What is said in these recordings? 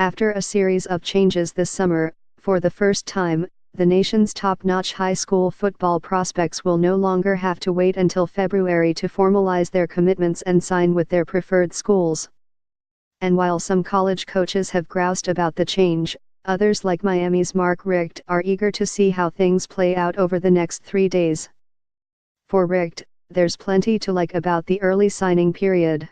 After a series of changes this summer, for the first time, the nation's top-notch high school football prospects will no longer have to wait until February to formalize their commitments and sign with their preferred schools. And while some college coaches have groused about the change, others like Miami's Mark Richt are eager to see how things play out over the next 3 days. For Richt, there's plenty to like about the early signing period.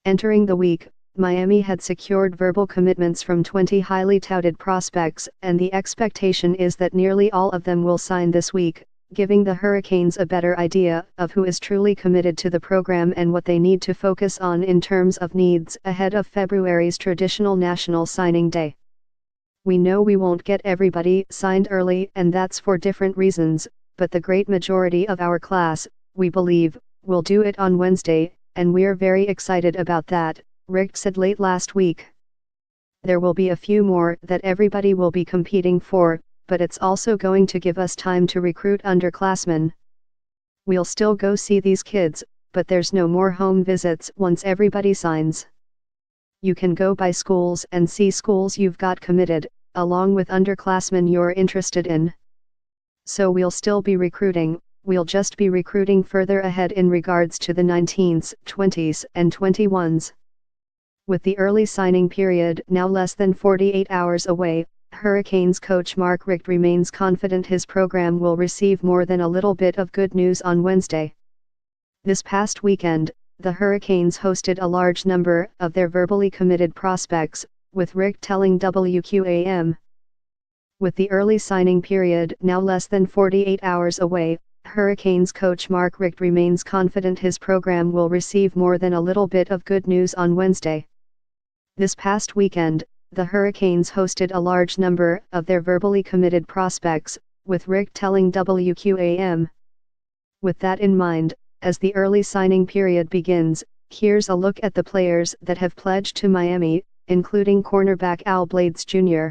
Entering the week, Miami had secured verbal commitments from 20 highly touted prospects, and the expectation is that nearly all of them will sign this week, giving the Hurricanes a better idea of who is truly committed to the program and what they need to focus on in terms of needs ahead of February's traditional National Signing Day. We know we won't get everybody signed early, and that's for different reasons, but the great majority of our class, we believe, will do it on Wednesday, and we're very excited about that, Richt said late last week. There will be a few more that everybody will be competing for, but it's also going to give us time to recruit underclassmen. We'll still go see these kids, but there's no more home visits once everybody signs. You can go by schools and see schools you've got committed, along with underclassmen you're interested in. So we'll still be recruiting, we'll just be recruiting further ahead in regards to the 19s, 20s, and 21s. With the early signing period now less than 48 hours away, Hurricanes coach Mark Richt remains confident his program will receive more than a little bit of good news on Wednesday. This past weekend, the Hurricanes hosted a large number of their verbally committed prospects, with Richt telling WQAM. With the early signing period now less than 48 hours away, Hurricanes coach Mark Richt remains confident his program will receive more than a little bit of good news on Wednesday. This past weekend, the Hurricanes hosted a large number of their verbally committed prospects, with Richt telling WQAM. With that in mind, as the early signing period begins, here's a look at the players that have pledged to Miami, including cornerback Al Blades Jr.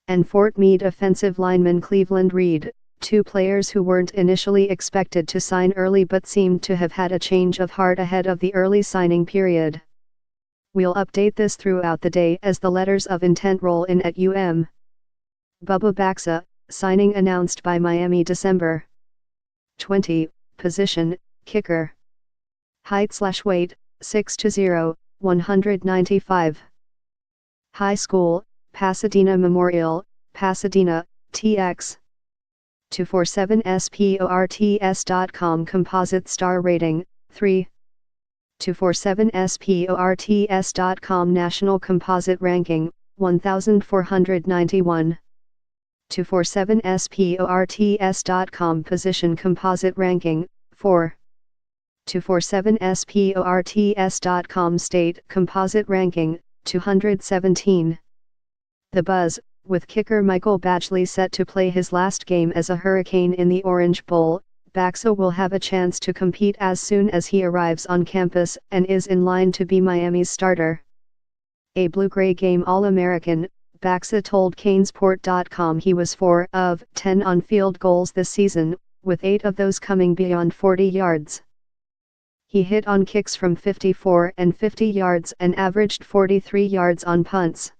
and Fort Meade offensive lineman Cleveland Reed, 2 players who weren't initially expected to sign early but seemed to have had a change of heart ahead of the early signing period. We'll update this throughout the day as the letters of intent roll in at UM. Bubba Baxa, signing announced by Miami December 20, position, kicker. Height/weight, 6'0", 195. High school, Pasadena Memorial, Pasadena, TX. 247sports.com Composite star rating, 3. 247sports.com National Composite Ranking, 1491. 247sports.com Position Composite Ranking, 4. 247sports.com State Composite Ranking, 217. The Buzz, with kicker Michael Badgley set to play his last game as a Hurricane in the Orange Bowl, Baxa will have a chance to compete as soon as he arrives on campus and is in line to be Miami's starter. A Blue-Gray game All-American, Baxa told Canesport.com he was 4 of 10 on field goals this season, with 8 of those coming beyond 40 yards. He hit on kicks from 54 and 50 yards and averaged 43 yards on punts.